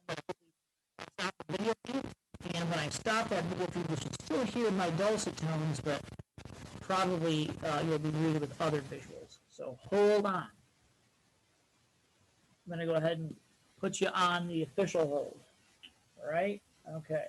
Stop the video feed, and when I stop that video feed, you should still hear my dulcet tones, but probably you'll be greeted with other visuals. So hold on. I'm going to go ahead and put you on the official hold. All right? Okay.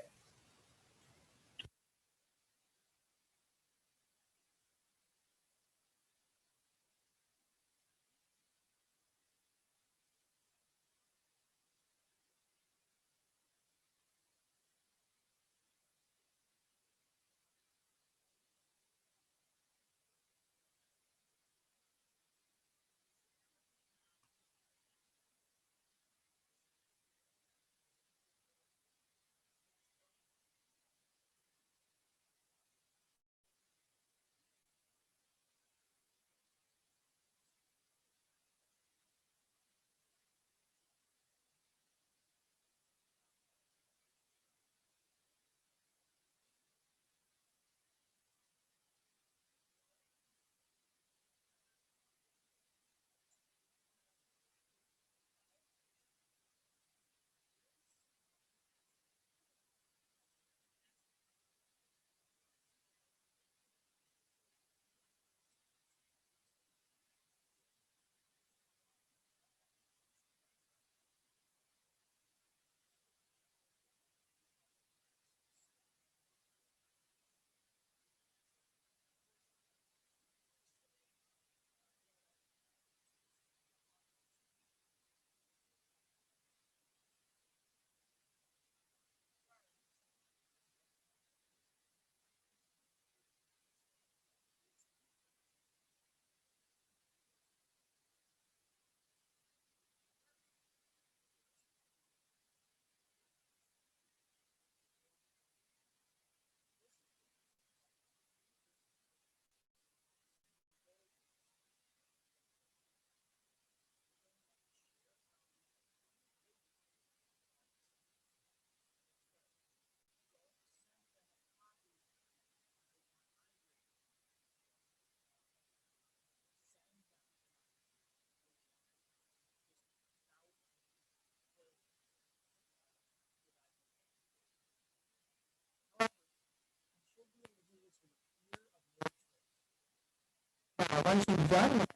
Now, once you've done that,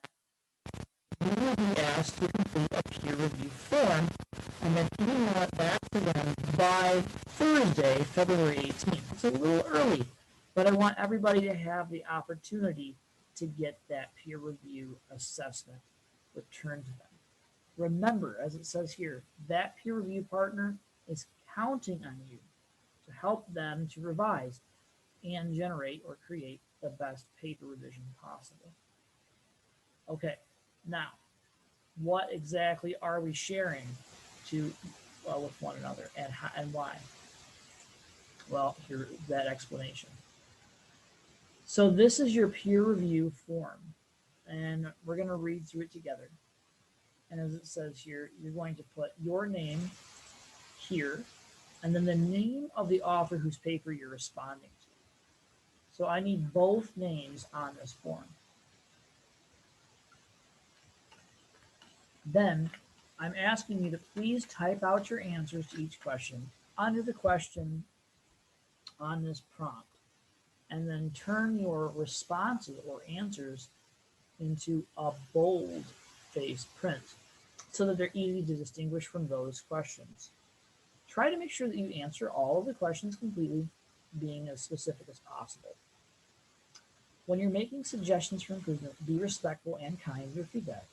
you will be asked to complete a peer review form and then email it back to them by Thursday, February 18th. It's a little early, but I want everybody to have the opportunity to get that peer review assessment returned to them. Remember, as it says here, that peer review partner is counting on you to help them to revise and generate or create the best paper revision possible. Okay, now, what exactly are we sharing to with one another, and why? Well, here that explanation. So this is your peer review form, and we're going to read through it together. And as it says here, you're going to put your name here, and then the name of the author whose paper you're responding to. So I need both names on this form. Then I'm asking you to please type out your answers to each question under the question on this prompt, and then turn your responses or answers into a bold-faced print so that they're easy to distinguish from those questions. Try to make sure that you answer all of the questions completely, being as specific as possible. When you're making suggestions for improvement, be respectful and kind with your feedback.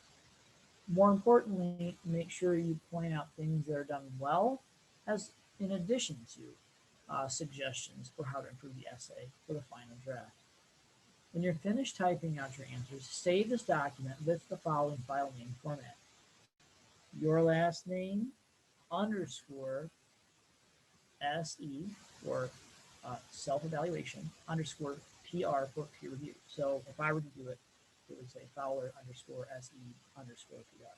More importantly, make sure you point out things that are done well, as in addition to suggestions for how to improve the essay for the final draft. When you're finished typing out your answers, save this document with the following file name format: your last name underscore SE for self-evaluation underscore PR for peer review. So if I were to do it, it would say Fowler underscore SE underscore PR.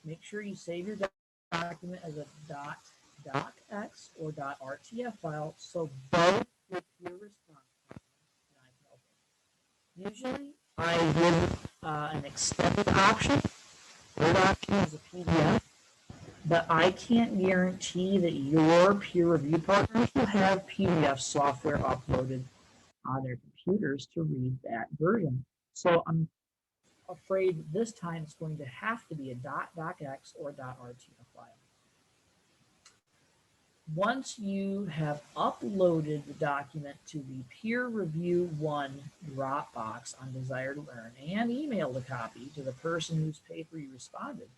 Make sure you save your document as a .docx or .rtf file so both your peer response and I can open. Usually I give an extended option. Third option is a PDF. but I can't guarantee that your peer review partners will have PDF software uploaded on their computers to read that version. So I'm afraid this time it's going to have to be a .docx or .rtf file. Once you have uploaded the document to the Peer Review 1 Dropbox on Desire to Learn and emailed a copy to the person whose paper you responded,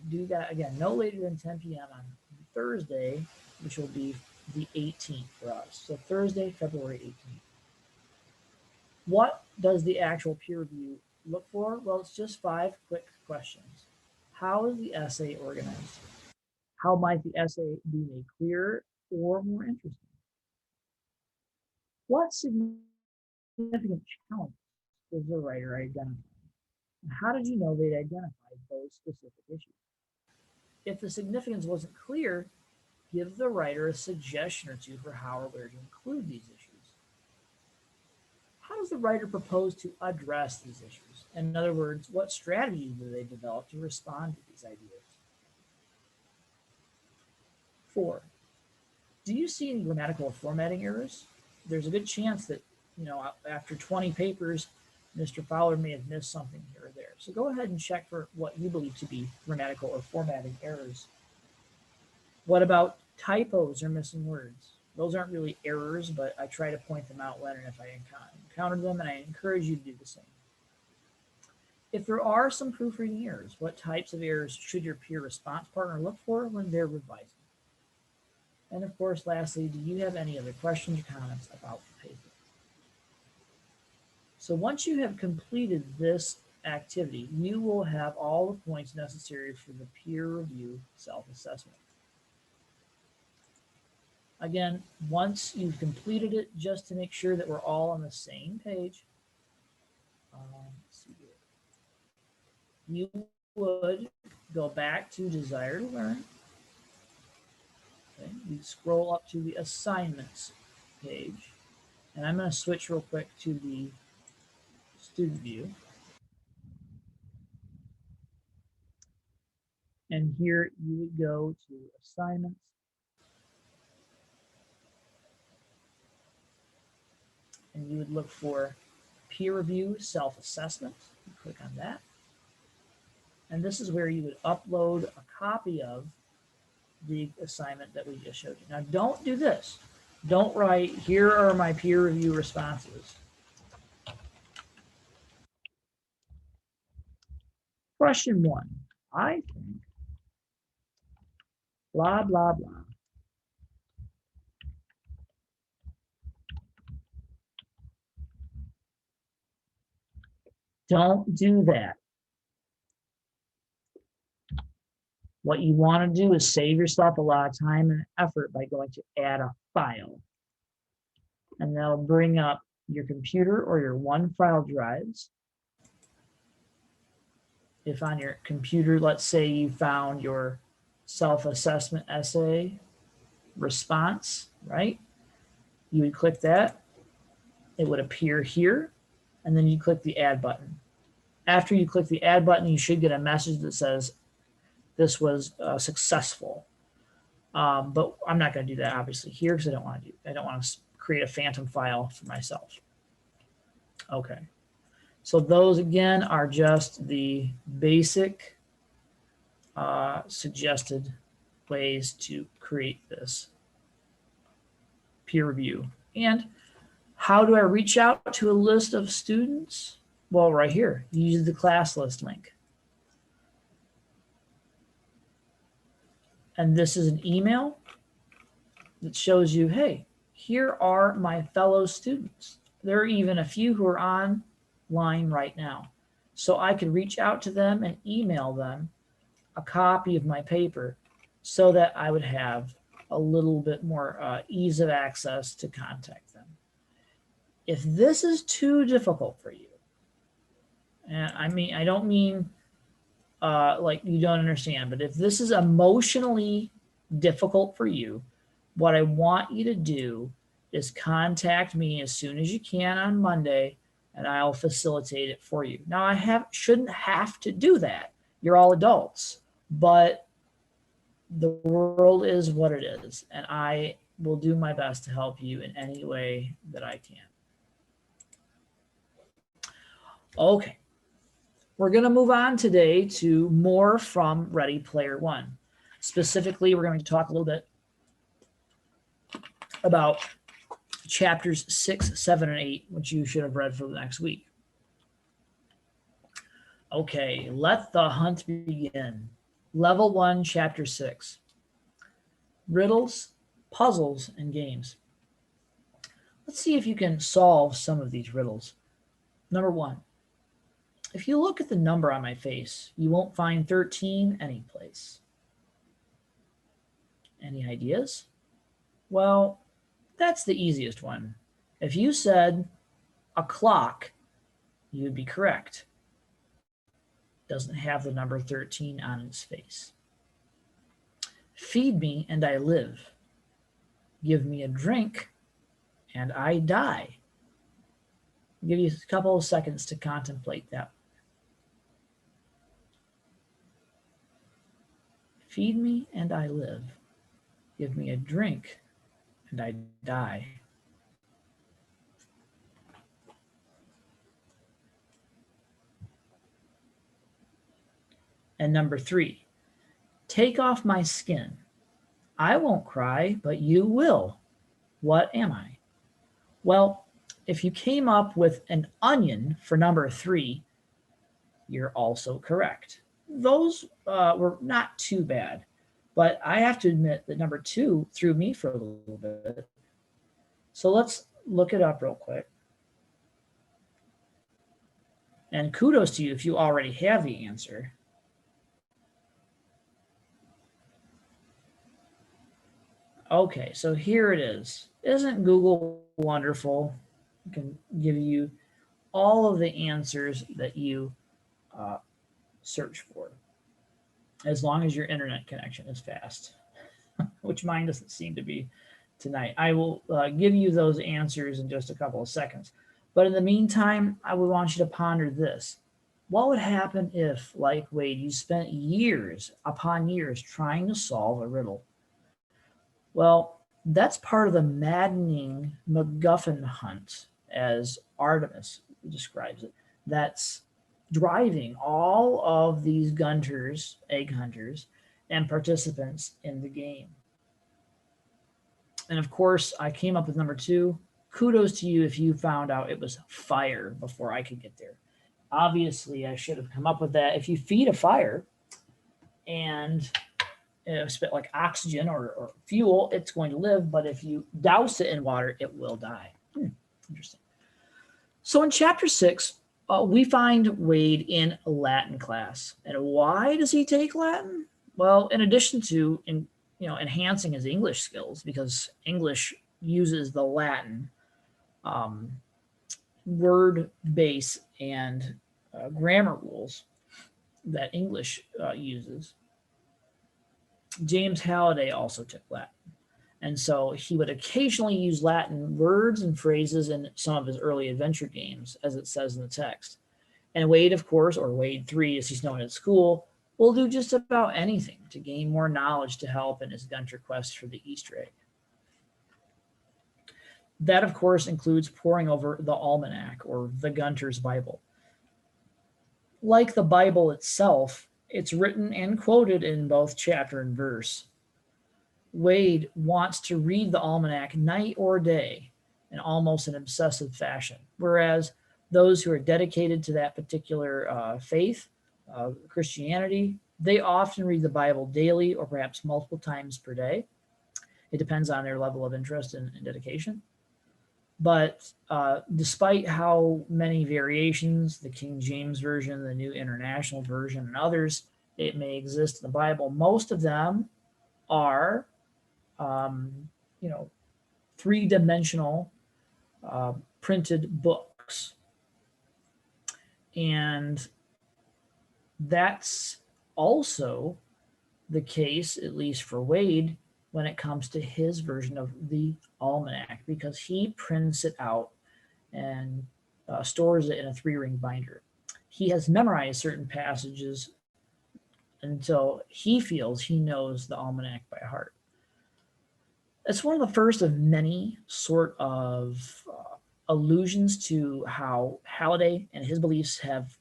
do that again no later than 10 p.m. on Thursday, which will be the 18th for us. So Thursday, February 18th. What does the actual peer review look for? Well, it's just 5 quick questions. How is the essay organized? How might the essay be made clearer or more interesting? What significant challenge does the writer identify? And how did you know they'd identified those specific issues? If the significance wasn't clear, give the writer a suggestion or two for how or where to include these issues. How does the writer propose to address these issues? In other words, what strategies do they develop to respond to these ideas? 4, do you see any grammatical or formatting errors? There's a good chance that, after 20 papers, Mr. Fowler may have missed something here or there. So go ahead and check for what you believe to be grammatical or formatting errors. What about typos or missing words? Those aren't really errors, but I try to point them out when and if I encounter them, and I encourage you to do the same. If there are some proofreading errors, what types of errors should your peer response partner look for when they're revising? And of course, lastly, do you have any other questions or comments about the paper? So once you have completed this activity, you will have all the points necessary for the peer review self-assessment. Again, once you've completed it, just to make sure that we're all on the same page, let's see here. You would go back to Desire to Learn. Okay, you scroll up to the assignments page, and I'm going to switch real quick to the student view. And here you would go to assignments. And you would look for peer review self-assessment. Click on that. And this is where you would upload a copy of the assignment that we just showed you. Now don't do this. Don't write, here are my peer review responses. Question 1, I think, blah, blah, blah. Don't do that. What you want to do is save yourself a lot of time and effort by going to add a file. And that'll bring up your computer or your OneFile drives. If on your computer, let's say you found your self-assessment essay response, right? You would click that. It would appear here, and then you click the add button. After you click the add button, you should get a message that says this was successful. But I'm not going to do that obviously here because I don't want to create a phantom file for myself. Okay. So those again are just the basic suggested ways to create this peer review. And how do I reach out to a list of students? Well, right here, use the class list link. And this is an email that shows you, hey, here are my fellow students. There are even a few who are online right now. So I could reach out to them and email them a copy of my paper so that I would have a little bit more ease of access to contact them. If this is too difficult for you, and I don't mean like you don't understand, but if this is emotionally difficult for you, what I want you to do is contact me as soon as you can on Monday, and I'll facilitate it for you. Now, shouldn't have to do that. You're all adults, but The world is what it is, and I will do my best to help you in any way that I can. Okay, we're going to move on today to more from Ready Player One. Specifically, we're going to talk a little bit about chapters 6, 7, and 8, which you should have read for the next week. Okay, let the hunt begin. Level 1, Chapter 6. Riddles, puzzles, and games. Let's see if you can solve some of these riddles. Number 1. If you look at the number on my face, you won't find 13 anyplace. Any ideas? Well, that's the easiest one. If you said a clock, you would be correct. Doesn't have the number 13 on its face. Feed me and I live. Give me a drink and I die. I'll give you a couple of seconds to contemplate that. Feed me and I live. Give me a drink and I die. And number 3, take off my skin. I won't cry, but you will. What am I? Well, if you came up with an onion for number 3, you're also correct. Those were not too bad, but I have to admit that number 2 threw me for a little bit. So let's look it up real quick. And kudos to you if you already have the answer. Okay, so here it is. Isn't Google wonderful? It can give you all of the answers that you search for, as long as your internet connection is fast, which mine doesn't seem to be tonight. I will give you those answers in just a couple of seconds. But in the meantime, I would want you to ponder this. What would happen if, like Wade, you spent years upon years trying to solve a riddle? Well, that's part of the maddening MacGuffin hunt, as Artemis describes it. That's driving all of these gunters, egg hunters, and participants in the game. And of course, I came up with number 2. Kudos to you if you found out it was fire before I could get there. Obviously, I should have come up with that. If you feed a fire and spit like oxygen or fuel, it's going to live, but if you douse it in water, it will die. Interesting. So in chapter 6, we find Wade in a Latin class. And why does he take Latin? Well, in addition to enhancing his English skills, because English uses the Latin word base and grammar rules that English uses. James Halliday also took Latin. And so he would occasionally use Latin words and phrases in some of his early adventure games, as it says in the text. And Wade, of course, or Wade 3, as he's known at school, will do just about anything to gain more knowledge to help in his Gunter quest for the Easter egg. That, of course, includes poring over the Almanac, or the Gunter's Bible. Like the Bible itself, it's written and quoted in both chapter and verse. Wade wants to read the Almanac night or day in almost an obsessive fashion, whereas those who are dedicated to that particular faith, Christianity, they often read the Bible daily or perhaps multiple times per day. It depends on their level of interest and dedication. But despite how many variations, the King James Version, the New International Version, and others, it may exist in the Bible, most of them are, three-dimensional printed books. And that's also the case, at least for Wade, when it comes to his version of the Almanac, because he prints it out and stores it in a 3-ring binder. He has memorized certain passages until he feels he knows the almanac by heart. It's one of the first of many sort of allusions to how Halliday and his beliefs have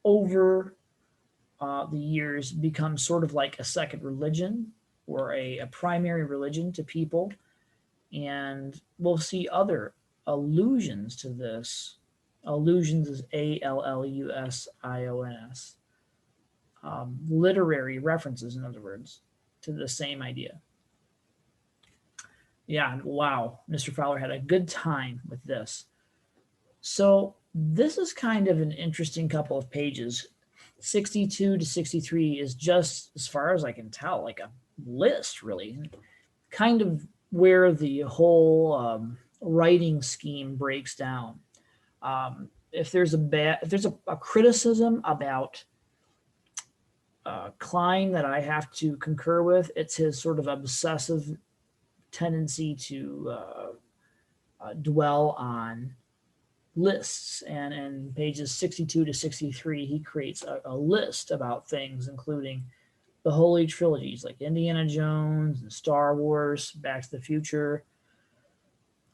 over the years become sort of like a second religion or a primary religion to people. And we'll see other allusions to this. Allusions is Allusions, literary references, in other words, to the same idea. Yeah, wow, Mr. Fowler had a good time with this. So this is kind of an interesting couple of pages. 62 to 63 is just, as far as I can tell, like a list, really. Kind of where the whole writing scheme breaks down. If there's a criticism about Klein that I have to concur with, it's his sort of obsessive tendency to dwell on lists. And in pages 62 to 63, he creates a list about things, including the Holy Trilogies like Indiana Jones and Star Wars, Back to the Future,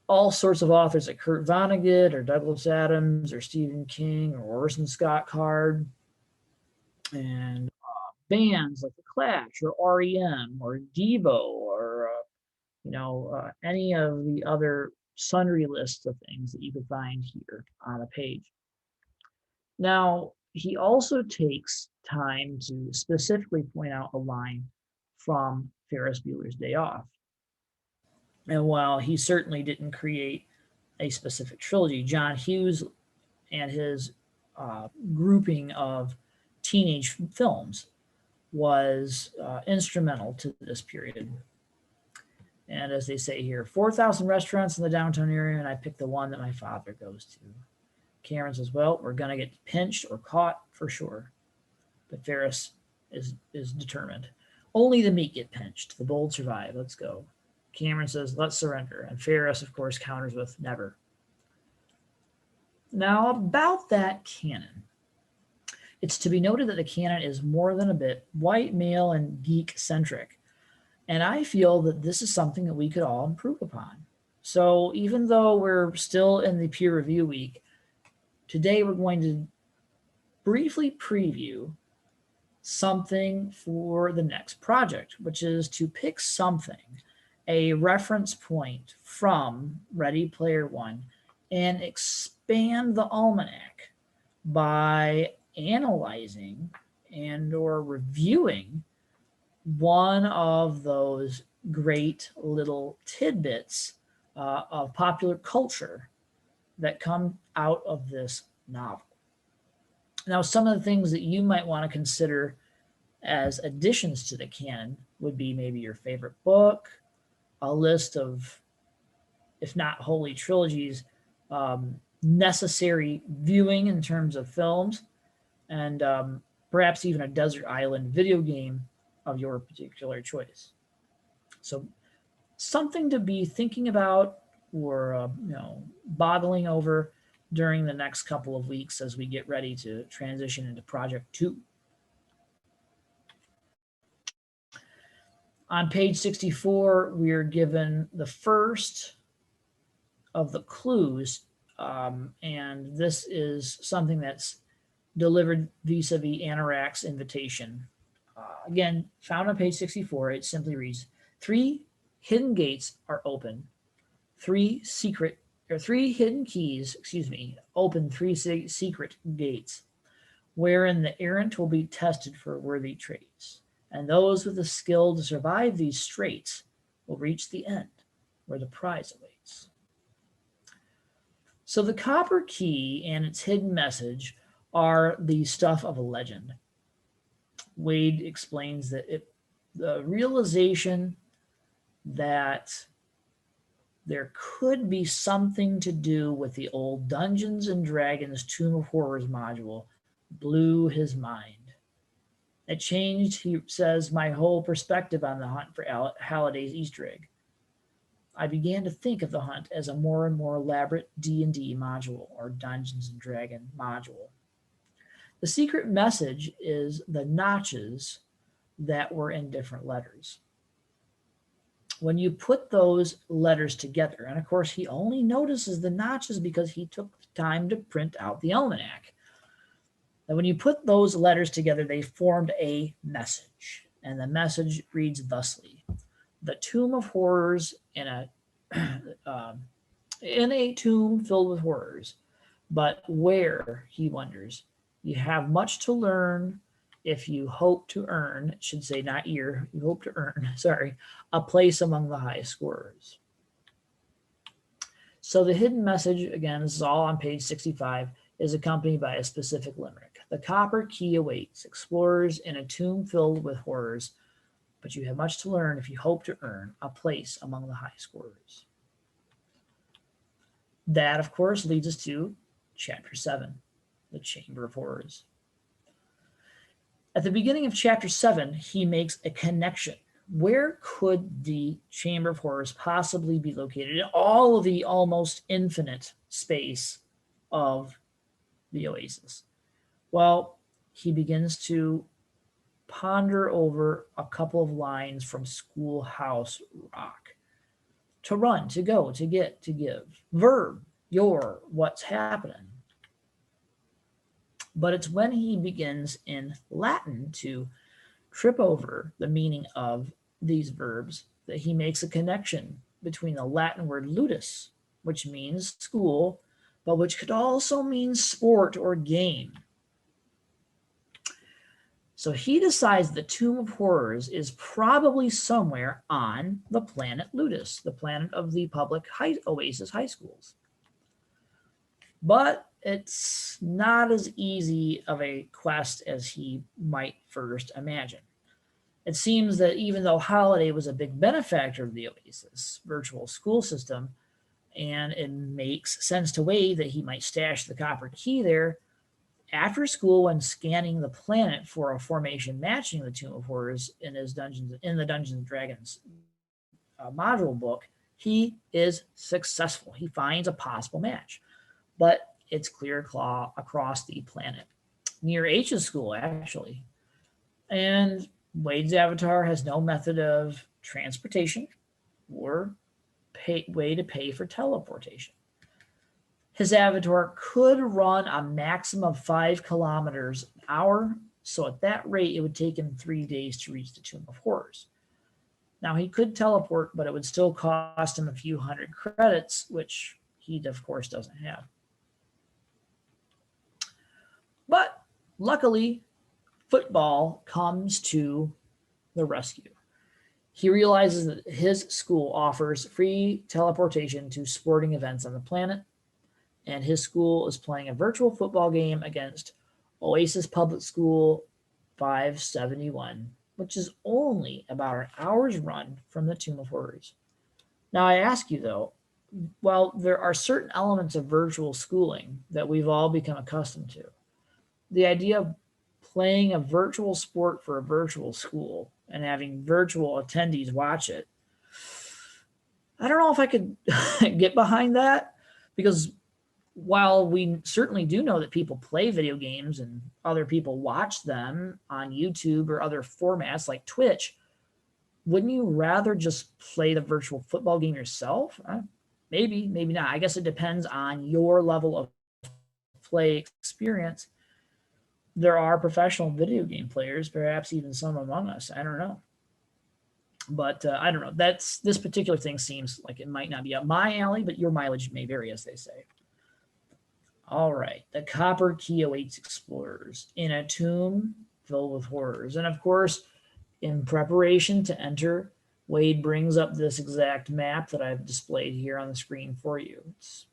all sorts of authors like Kurt Vonnegut or Douglas Adams or Stephen King or Orson Scott Card, and bands like The Clash or REM or Devo or any of the other sundry lists of things that you could find here on a page. Now, he also takes time to specifically point out a line from Ferris Bueller's Day Off. And while he certainly didn't create a specific trilogy, John Hughes and his grouping of teenage films was instrumental to this period. And as they say here, 4,000 restaurants in the downtown area, and I picked the one that my father goes to. Cameron says, well, we're going to get pinched or caught for sure. But Ferris is determined. Only the meek get pinched. The bold survive. Let's go. Cameron says, let's surrender. And Ferris, of course, counters with never. Now, about that canon. It's to be noted that the canon is more than a bit white, male, and geek-centric. And I feel that this is something that we could all improve upon. So even though we're still in the peer review week, today we're going to briefly preview something for the next project, which is to pick something, a reference point from Ready Player One, and expand the almanac by analyzing and or reviewing one of those great little tidbits of popular culture that come out of this novel. Now, some of the things that you might want to consider as additions to the canon would be maybe your favorite book, a list of, if not holy trilogies, necessary viewing in terms of films, and perhaps even a desert island video game of your particular choice. So something to be thinking about or boggling over during the next couple of weeks as we get ready to transition into Project 2. On page 64, we're given the first of the clues, and this is something that's delivered vis-a-vis Anorak's invitation. Again, found on page 64, it simply reads, 3 hidden gates are open. 3 hidden keys, open 3 secret gates, wherein the errant will be tested for worthy traits. And those with the skill to survive these straits will reach the end, where the prize awaits. So the copper key and its hidden message are the stuff of a legend. Wade explains that the realization that there could be something to do with the old Dungeons and Dragons Tomb of Horrors module blew his mind. It changed, he says, my whole perspective on the hunt for Halliday's Easter egg. I began to think of the hunt as a more and more elaborate D&D module, or Dungeons and Dragons module. The secret message is the notches that were in different letters. When you put those letters together, and of course he only notices the notches because he took time to print out the almanac. And when you put those letters together, they formed a message. And the message reads thusly: the tomb of horrors in a tomb filled with horrors. But where, he wonders, you have much to learn if you hope to earn, it should say not you hope to earn, sorry, a place among the high scorers. So the hidden message, again, this is all on page 65, is accompanied by a specific limerick. The copper key awaits explorers in a tomb filled with horrors, but you have much to learn if you hope to earn a place among the high scorers. That, of course, leads us to Chapter 7, the Chamber of Horrors. At the beginning of Chapter 7, he makes a connection. Where could the Chamber of Horrors possibly be located in all of the almost infinite space of the oasis? Well, he begins to ponder over a couple of lines from Schoolhouse Rock. To run, to go, to get, to give. Verb, your, what's happening. But it's when he begins in Latin to trip over the meaning of these verbs that he makes a connection between the Latin word ludus, which means school, but which could also mean sport or game. So he decides the Tomb of Horrors is probably somewhere on the planet Ludus, the planet of the public Oasis high schools. But it's not as easy of a quest as he might first imagine. It seems that even though Holiday was a big benefactor of the Oasis virtual school system, and it makes sense to Wade that he might stash the copper key there, after school, when scanning the planet for a formation matching the Tomb of Horrors in the Dungeons and Dragons module book, he is successful. He finds a possible match, but it's clear across the planet, near H's school actually. And Wade's avatar has no method of transportation or way to pay for teleportation. His avatar could run a maximum of 5 kilometers an hour, so at that rate it would take him 3 days to reach the Tomb of Horrors. Now he could teleport, but it would still cost him a few hundred credits, which he of course doesn't have. But luckily, football comes to the rescue. He realizes that his school offers free teleportation to sporting events on the planet, and his school is playing a virtual football game against Oasis Public School 571, which is only about an hour's run from the Tomb of Horrors. Now I ask you though, while there are certain elements of virtual schooling that we've all become accustomed to, the idea of playing a virtual sport for a virtual school and having virtual attendees watch it, I don't know if I could get behind that, because while we certainly do know that people play video games and other people watch them on YouTube or other formats like Twitch, wouldn't you rather just play the virtual football game yourself? Maybe, maybe not. I guess it depends on your level of play experience. There are professional video game players, perhaps even some among us. I don't know. But I don't know. This particular thing seems like it might not be up my alley, but your mileage may vary, as they say. All right, the copper key awaits explorers in a tomb filled with horrors. And of course, in preparation to enter, Wade brings up this exact map that I've displayed here on the screen for you. It's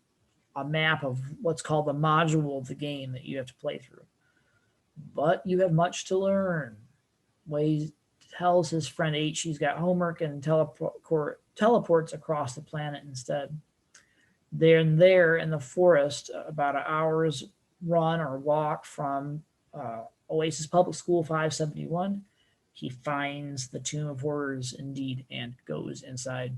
a map of what's called the module of the game that you have to play through. But you have much to learn. Wade tells his friend H he's got homework and teleports across the planet instead. There in the forest, about an hour's run or walk from Oasis Public School 571, he finds the Tomb of Horrors indeed and goes inside.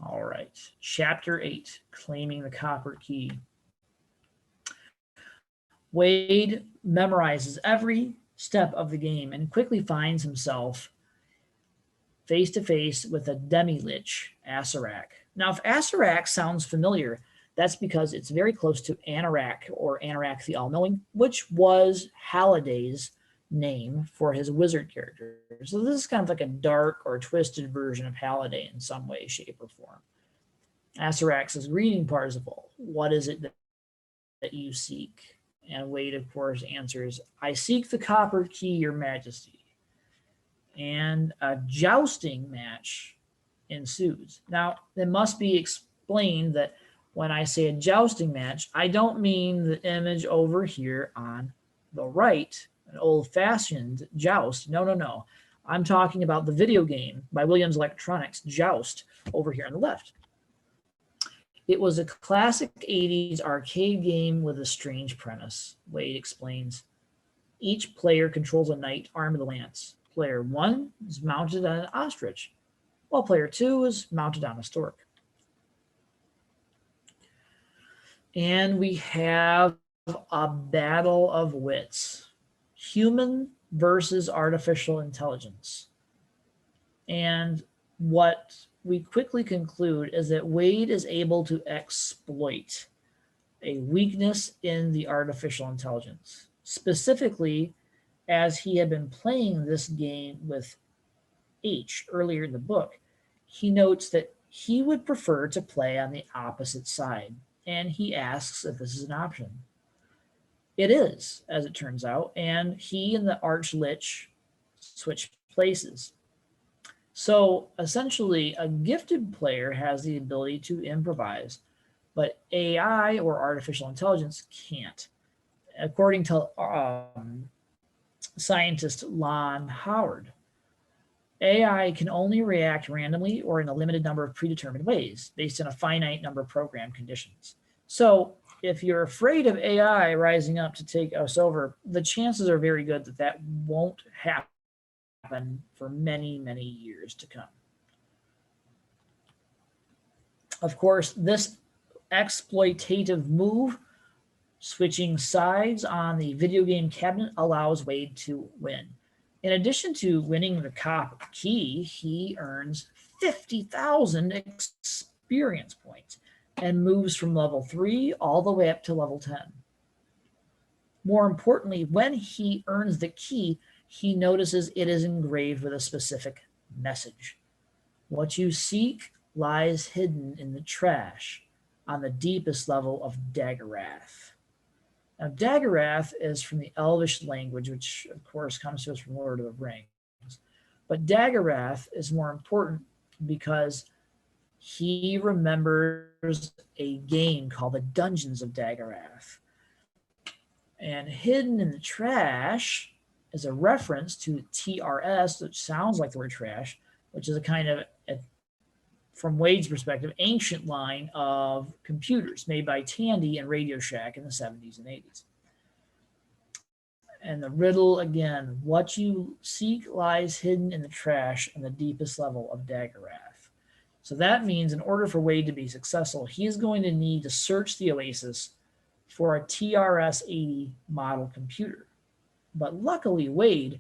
All right, Chapter 8, Claiming the Copper Key. Wade memorizes every step of the game and quickly finds himself face to face with a demi-lich, Asarak. Now, if Asarak sounds familiar, that's because it's very close to Anorak or Anorak the All-Knowing, which was Halliday's name for his wizard character. So this is kind of like a dark or twisted version of Halliday in some way, shape, or form. Asarak says, "Greeting, Parzival. What is it that you seek?" And Wade, of course, answers, "I seek the copper key, your majesty." And a jousting match ensues. Now, it must be explained that when I say a jousting match, I don't mean the image over here on the right, an old-fashioned joust. No, no, no. I'm talking about the video game by Williams Electronics, Joust, over here on the left. It was a classic 80s arcade game with a strange premise, Wade explains. Each player controls a knight armed with a lance. Player 1 is mounted on an ostrich, while player 2 is mounted on a stork. And we have a battle of wits. Human versus artificial intelligence. And what we quickly conclude is that Wade is able to exploit a weakness in the artificial intelligence. Specifically, as he had been playing this game with H earlier in the book, he notes that he would prefer to play on the opposite side, and he asks if this is an option. It is, as it turns out, and he and the Arch-Lich switch places. So essentially, a gifted player has the ability to improvise, but AI or artificial intelligence can't. According to scientist Lon Howard, AI can only react randomly or in a limited number of predetermined ways based on a finite number of program conditions. So if you're afraid of AI rising up to take us over, the chances are very good that that won't happen for many, many years to come. Of course, this exploitative move, switching sides on the video game cabinet, allows Wade to win. In addition to winning the copper key, he earns 50,000 experience points and moves from level 3 all the way up to level 10. More importantly, when he earns the key, he notices it is engraved with a specific message. What you seek lies hidden in the trash on the deepest level of Daggerath. Now, Daggerath is from the Elvish language, which of course comes to us from Lord of the Rings. But Daggerath is more important because he remembers a game called the Dungeons of Daggerath. And hidden in the trash is a reference to TRS, which sounds like the word trash, which is a kind of, from Wade's perspective, ancient line of computers made by Tandy and Radio Shack in the 70s and 80s. And the riddle again, what you seek lies hidden in the trash on the deepest level of Daggerath. So that means in order for Wade to be successful, he is going to need to search the Oasis for a TRS-80 model computer. But luckily, Wade,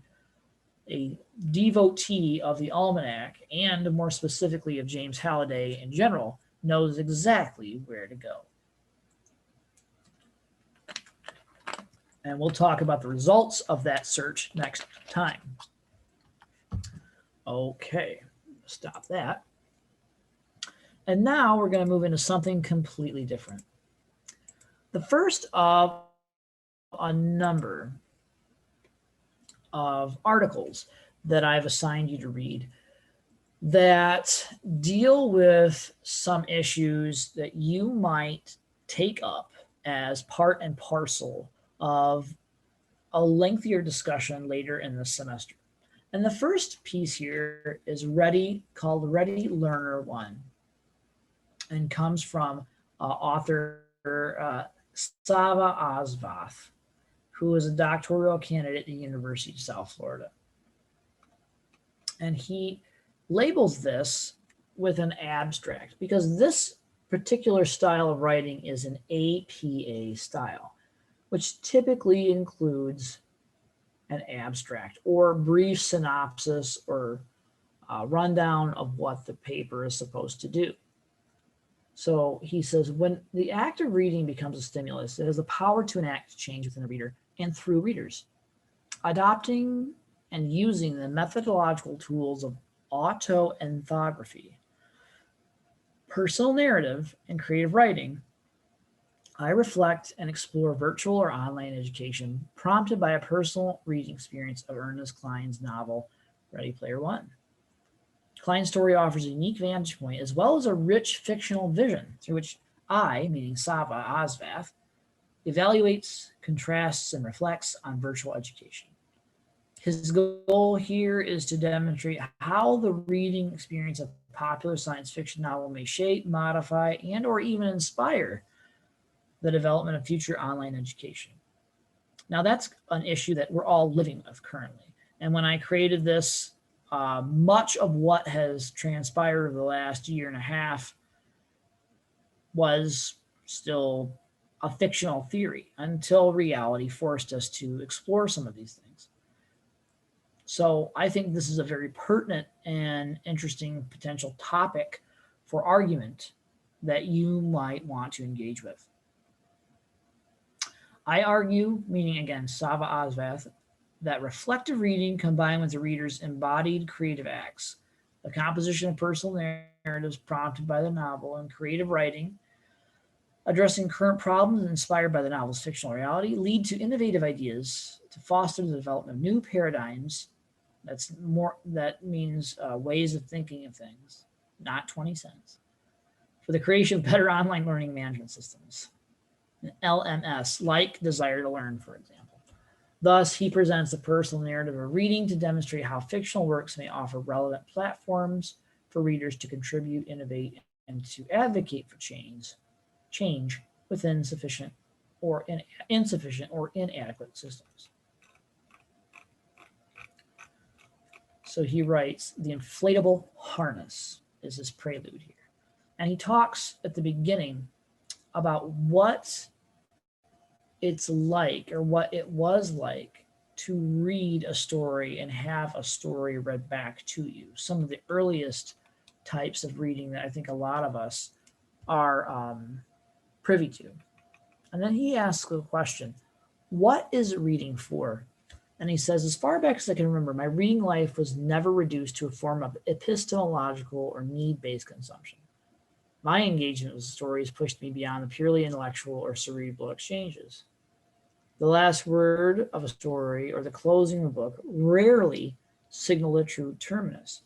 a devotee of the Almanac, and more specifically of James Halliday in general, knows exactly where to go. And we'll talk about the results of that search next time. Okay, stop that. And now we're going to move into something completely different. The first of a number of articles that I've assigned you to read that deal with some issues that you might take up as part and parcel of a lengthier discussion later in the semester. And the first piece here is called Ready Learner 1, and comes from author Sava Osvath, who is a doctoral candidate at the University of South Florida. And he labels this with an abstract because this particular style of writing is an APA style, which typically includes an abstract or brief synopsis or rundown of what the paper is supposed to do. So he says, when the act of reading becomes a stimulus, it has the power to enact change within the reader and through readers. Adopting and using the methodological tools of autoethnography, personal narrative, and creative writing, I reflect and explore virtual or online education prompted by a personal reading experience of Ernest Cline's novel, Ready Player One. Cline's story offers a unique vantage point as well as a rich fictional vision through which I, meaning Sava Osvath, evaluates, contrasts, and reflects on virtual education. His goal here is to demonstrate how the reading experience of popular science fiction novel may shape, modify, and or even inspire the development of future online education. Now that's an issue that we're all living with currently. And when I created this, much of what has transpired over the last year and a half was still a fictional theory until reality forced us to explore some of these things. So I think this is a very pertinent and interesting potential topic for argument that you might want to engage with. I argue, meaning again Sava Osvath, that reflective reading combined with the reader's embodied creative acts, the composition of personal narratives prompted by the novel, and creative writing, addressing current problems inspired by the novel's fictional reality, lead to innovative ideas to foster the development of new paradigms. That means ways of thinking of things, not 20 cents, for the creation of better online learning management systems, LMS, like Desire to Learn, for example. Thus, he presents the personal narrative of reading to demonstrate how fictional works may offer relevant platforms for readers to contribute, innovate, and to advocate for change within insufficient or inadequate systems. So he writes, the inflatable harness is his prelude here. And he talks at the beginning about what it's like, or what it was like, to read a story and have a story read back to you. Some of the earliest types of reading that I think a lot of us are privy to. And then he asks the question, what is reading for? And he says, as far back as I can remember, my reading life was never reduced to a form of epistemological or need-based consumption. My engagement with stories pushed me beyond the purely intellectual or cerebral exchanges. The last word of a story or the closing of a book rarely signal a true terminus.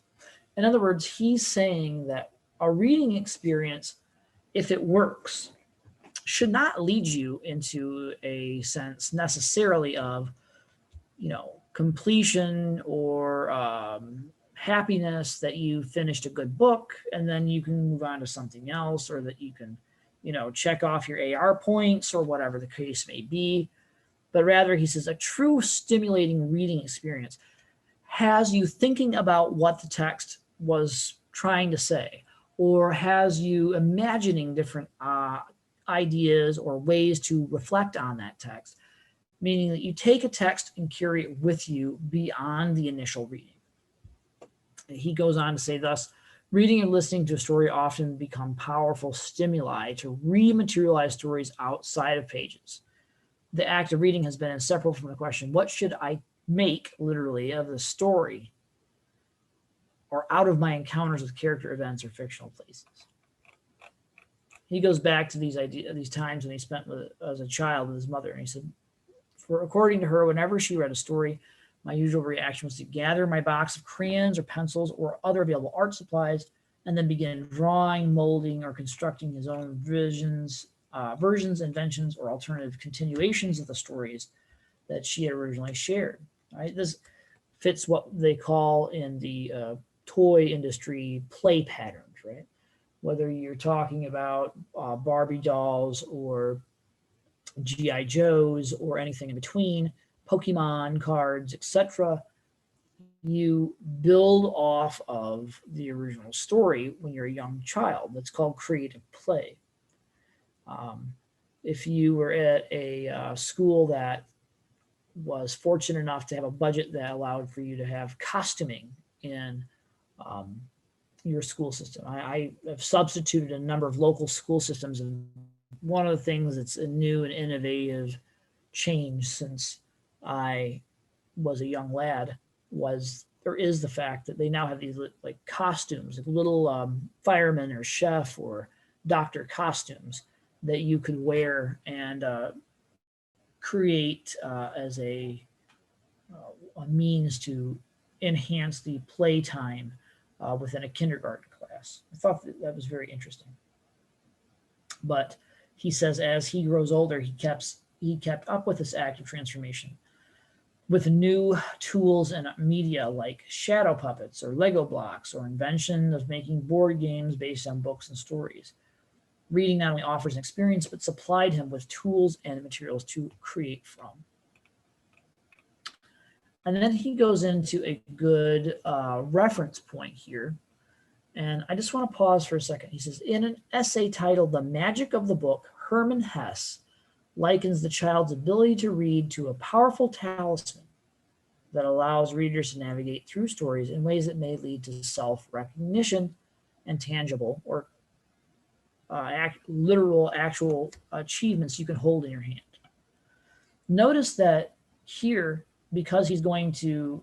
In other words, he's saying that a reading experience, if it works, should not lead you into a sense necessarily of, completion or happiness that you finished a good book and then you can move on to something else, or that you can, check off your AR points or whatever the case may be. But rather, he says, a true stimulating reading experience has you thinking about what the text was trying to say, or has you imagining different ideas or ways to reflect on that text, meaning that you take a text and carry it with you beyond the initial reading. He goes on to say, thus, reading and listening to a story often become powerful stimuli to rematerialize stories outside of pages. The act of reading has been inseparable from the question, what should I make, literally, of the story, or out of my encounters with character, events, or fictional places? He goes back to these times when he spent as a child with his mother, and he said, for according to her, whenever she read a story, my usual reaction was to gather my box of crayons or pencils or other available art supplies, and then begin drawing, molding, or constructing his own versions, inventions, or alternative continuations of the stories that she had originally shared. Right? This fits what they call in the toy industry play patterns, right? Whether you're talking about Barbie dolls or G.I. Joes or anything in between, Pokemon cards, etc., you build off of the original story when you're a young child. That's called creative play. If you were at a school that was fortunate enough to have a budget that allowed for you to have costuming in your school system. I have substituted a number of local school systems, and one of the things that's a new and innovative change since I was a young lad was there is the fact that they now have these like costumes, like little fireman or chef or doctor costumes that you could wear and create as a means to enhance the playtime within a kindergarten class. I thought that was very interesting. But he says as he grows older, he kept up with this active transformation with new tools and media like shadow puppets or Lego blocks or invention of making board games based on books and stories. Reading not only offers an experience, but supplied him with tools and materials to create from. And then he goes into a good reference point here. And I just want to pause for a second. He says, in an essay titled The Magic of the Book, Hermann Hesse likens the child's ability to read to a powerful talisman that allows readers to navigate through stories in ways that may lead to self-recognition and tangible or literal, actual achievements you can hold in your hand. Notice that here, because he's going to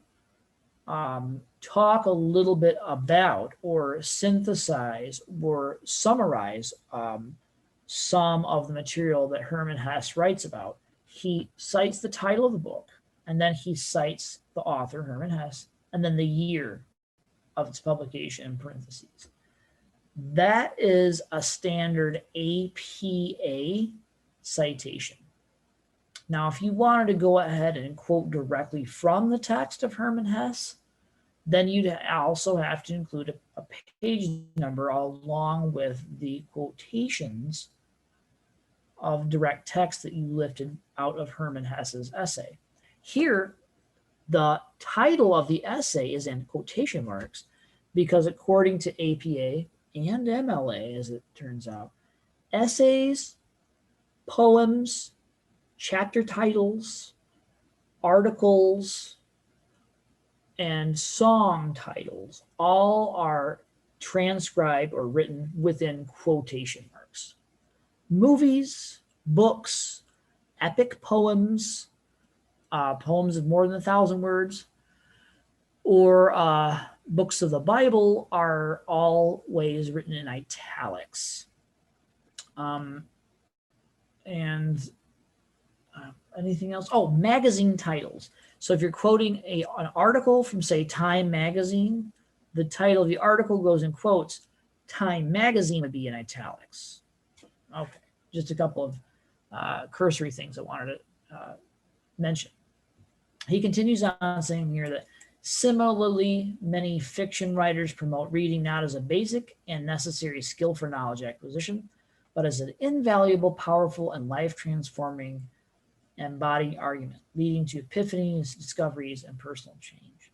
talk a little bit about or synthesize or summarize some of the material that Hermann Hesse writes about, he cites the title of the book, and then he cites the author, Hermann Hesse, and then the year of its publication in parentheses. That is a standard APA citation. Now, if you wanted to go ahead and quote directly from the text of Hermann Hesse, then you'd also have to include a page number along with the quotations of direct text that you lifted out of Hermann Hesse's essay. Here, the title of the essay is in quotation marks because according to APA and MLA, as it turns out, essays, poems, chapter titles, articles, and song titles all are transcribed or written within quotation marks. Movies, books, epic poems, poems of more than 1,000 words, or books of the Bible are always written in italics. And anything else? Oh, magazine titles. So if you're quoting an article from, say, Time Magazine, the title of the article goes in quotes. Time Magazine would be in italics. Okay, just a couple of cursory things I wanted to mention. He continues on saying here that similarly, many fiction writers promote reading not as a basic and necessary skill for knowledge acquisition, but as an invaluable, powerful, and life-transforming embodied argument, leading to epiphanies, discoveries, and personal change.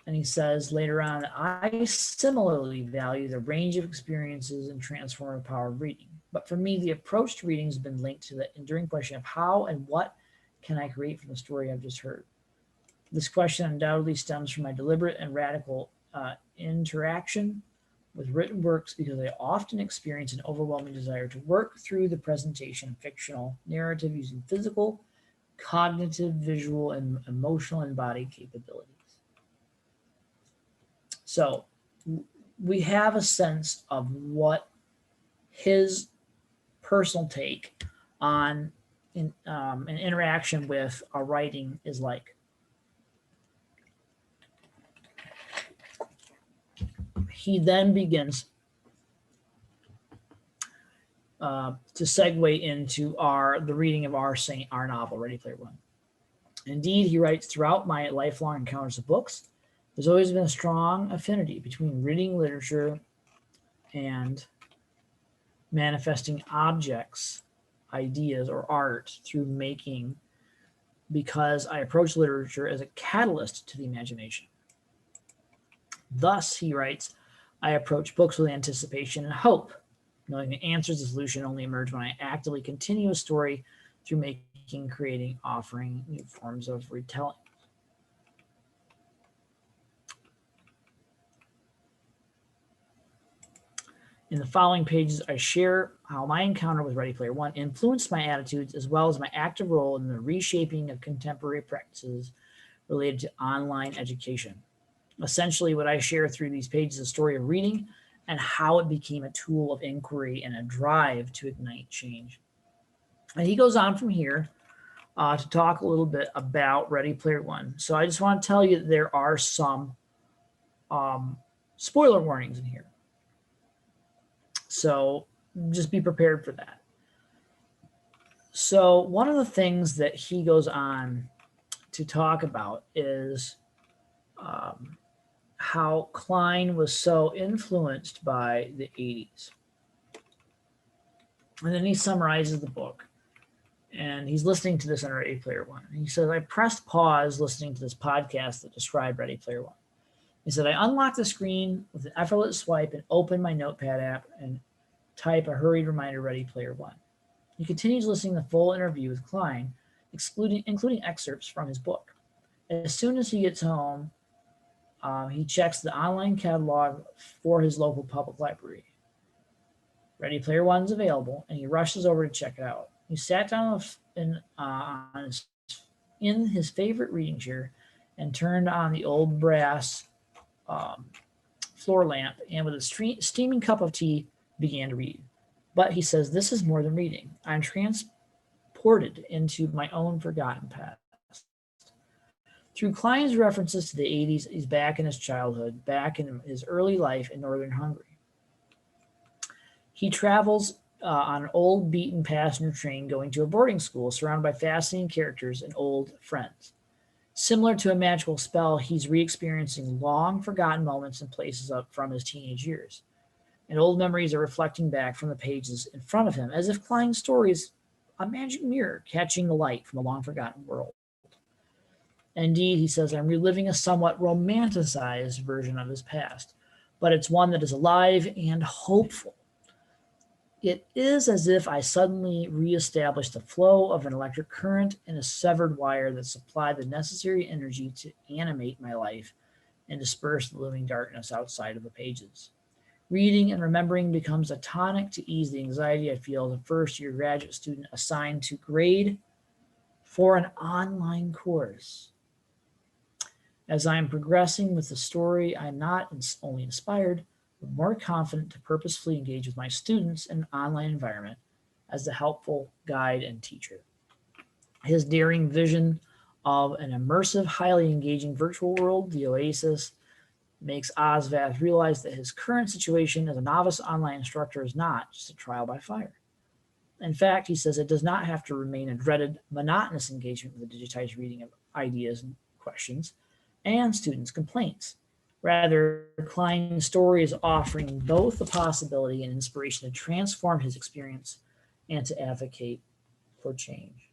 And he says later on, I similarly value the range of experiences and transformative power of reading. But for me, the approach to reading has been linked to the enduring question of how and what can I create from the story I've just heard? This question undoubtedly stems from my deliberate and radical interaction with written works because I often experience an overwhelming desire to work through the presentation of fictional narrative using physical, cognitive, visual, and emotional embodied capabilities. So we have a sense of what his personal take on an interaction with a writing is like. He then begins to segue into the reading of our novel, Ready Player One. Indeed, he writes, throughout my lifelong encounters with books, there's always been a strong affinity between reading literature and manifesting objects, ideas, or art through making, because I approach literature as a catalyst to the imagination. Thus, he writes, I approach books with anticipation and hope, knowing the answers to the solution only emerge when I actively continue a story through making making, creating, offering new forms of retelling. In the following pages, I share how my encounter with Ready Player One influenced my attitudes as well as my active role in the reshaping of contemporary practices related to online education. Essentially, what I share through these pages is a story of reading and how it became a tool of inquiry and a drive to ignite change. And he goes on from here to talk a little bit about Ready Player One. So I just want to tell you that there are some spoiler warnings in here. So just be prepared for that. So one of the things that he goes on to talk about is how Klein was so influenced by the 80s. And then he summarizes the book. And he's listening to this on Ready Player One. And he says, I pressed pause listening to this podcast that described Ready Player One. He said, I unlocked the screen with an effortless swipe and opened my notepad app and type a hurried reminder, Ready Player One. He continues listening to the full interview with Klein, including excerpts from his book. As soon as he gets home, he checks the online catalog for his local public library. Ready Player One is available, and he rushes over to check it out. He sat down in his favorite reading chair and turned on the old brass floor lamp, and with a steaming cup of tea, began to read. But he says, this is more than reading. I'm transported into my own forgotten past. Through Klein's references to the 80s, he's back in his childhood, back in his early life in northern Hungary. He travels on an old beaten passenger train going to a boarding school surrounded by fascinating characters and old friends. Similar to a magical spell, he's re-experiencing long forgotten moments and places up from his teenage years. And old memories are reflecting back from the pages in front of him, as if Klein's story is a magic mirror catching the light from a long forgotten world. Indeed, he says, I'm reliving a somewhat romanticized version of his past, but it's one that is alive and hopeful. It is as if I suddenly reestablished the flow of an electric current in a severed wire that supplied the necessary energy to animate my life and disperse the looming darkness outside of the pages. Reading and remembering becomes a tonic to ease the anxiety I feel as a first-year graduate student assigned to grade for an online course. As I am progressing with the story, I'm not only inspired, but more confident to purposefully engage with my students in an online environment as a helpful guide and teacher. His daring vision of an immersive, highly engaging virtual world, the Oasis, makes Osvath realize that his current situation as a novice online instructor is not just a trial by fire. In fact, he says it does not have to remain a dreaded, monotonous engagement with the digitized reading of ideas and questions and students' complaints. Rather, Klein's story is offering both the possibility and inspiration to transform his experience and to advocate for change.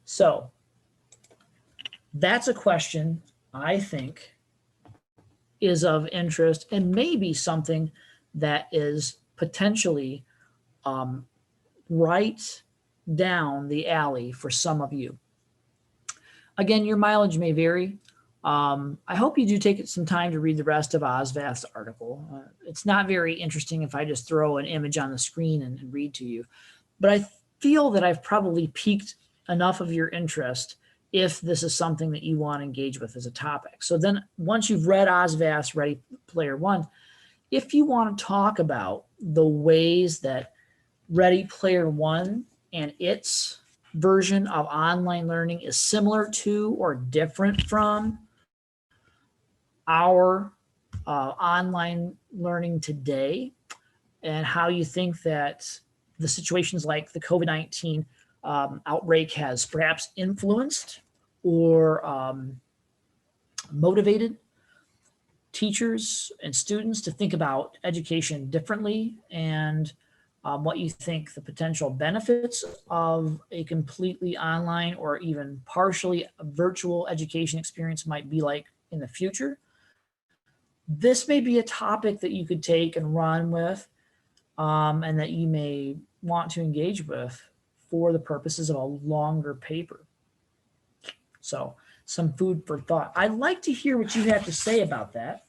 So, that's a question I think is of interest and maybe something that is potentially right down the alley for some of you. Again, your mileage may vary. I hope you do take some time to read the rest of Osvath's article. It's not very interesting if I just throw an image on the screen and read to you, but I feel that I've probably piqued enough of your interest if this is something that you want to engage with as a topic. So then once you've read Osvath's Ready Player One, if you want to talk about the ways that Ready Player One and its version of online learning is similar to or different from our online learning today, and how you think that the situations like the COVID-19 outbreak has perhaps influenced or motivated teachers and students to think about education differently, and what you think the potential benefits of a completely online or even partially virtual education experience might be like in the future. this may be a topic that you could take and run with, and that you may want to engage with for the purposes of a longer paper. So some food for thought. I'd like to hear what you have to say about that,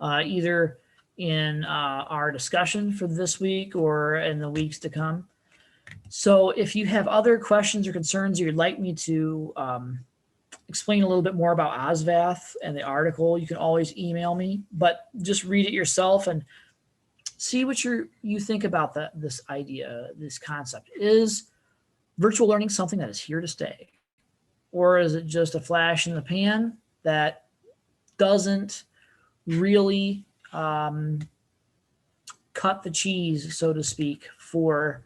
either in our discussion for this week or in the weeks to come. So if you have other questions or concerns you'd like me to explain a little bit more about Osvath and the article, you can always email me, but just read it yourself and see what you think about this idea, this concept. Is virtual learning something that is here to stay? Or is it just a flash in the pan that doesn't really cut the cheese, so to speak, or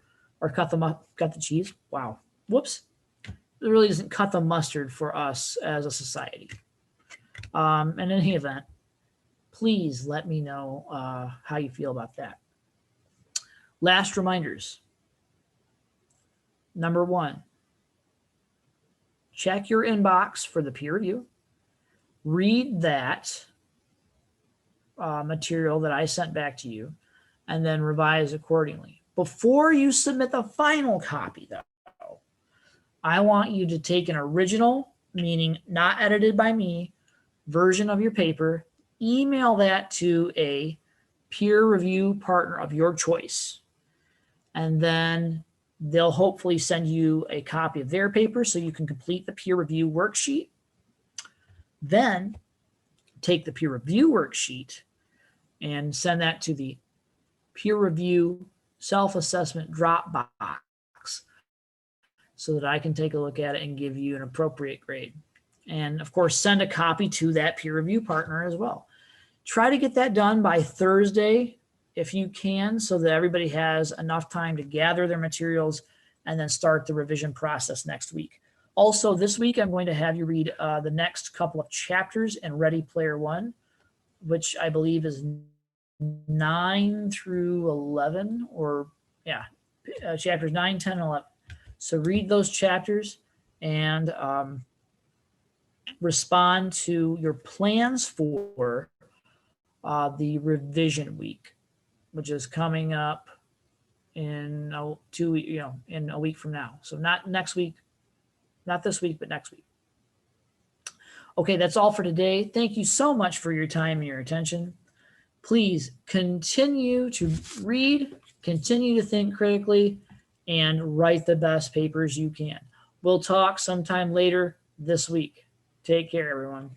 cut the cheese? Wow. Whoops. It really doesn't cut the mustard for us as a society. And in any event, please let me know how you feel about that. Last reminders. Number 1, check your inbox for the peer review. Read that material that I sent back to you, and then revise accordingly. Before you submit the final copy, though, I want you to take an original, meaning not edited by me, version of your paper, email that to a peer review partner of your choice, and then they'll hopefully send you a copy of their paper so you can complete the peer review worksheet. Then take the peer review worksheet and send that to the peer review self-assessment Dropbox so that I can take a look at it and give you an appropriate grade. And of course, send a copy to that peer review partner as well. Try to get that done by Thursday if you can, so that everybody has enough time to gather their materials and then start the revision process next week. Also, this week, I'm going to have you read the next couple of chapters in Ready Player One, which I believe is 9 through 11, or chapters 9, 10, and 11. So read those chapters and respond to your plans for the revision week, which is coming up in in a week from now. So not next week, not this week, but next week. Okay, that's all for today. Thank you so much for your time and your attention. Please continue to read, continue to think critically, and write the best papers you can. We'll talk sometime later this week. Take care, everyone.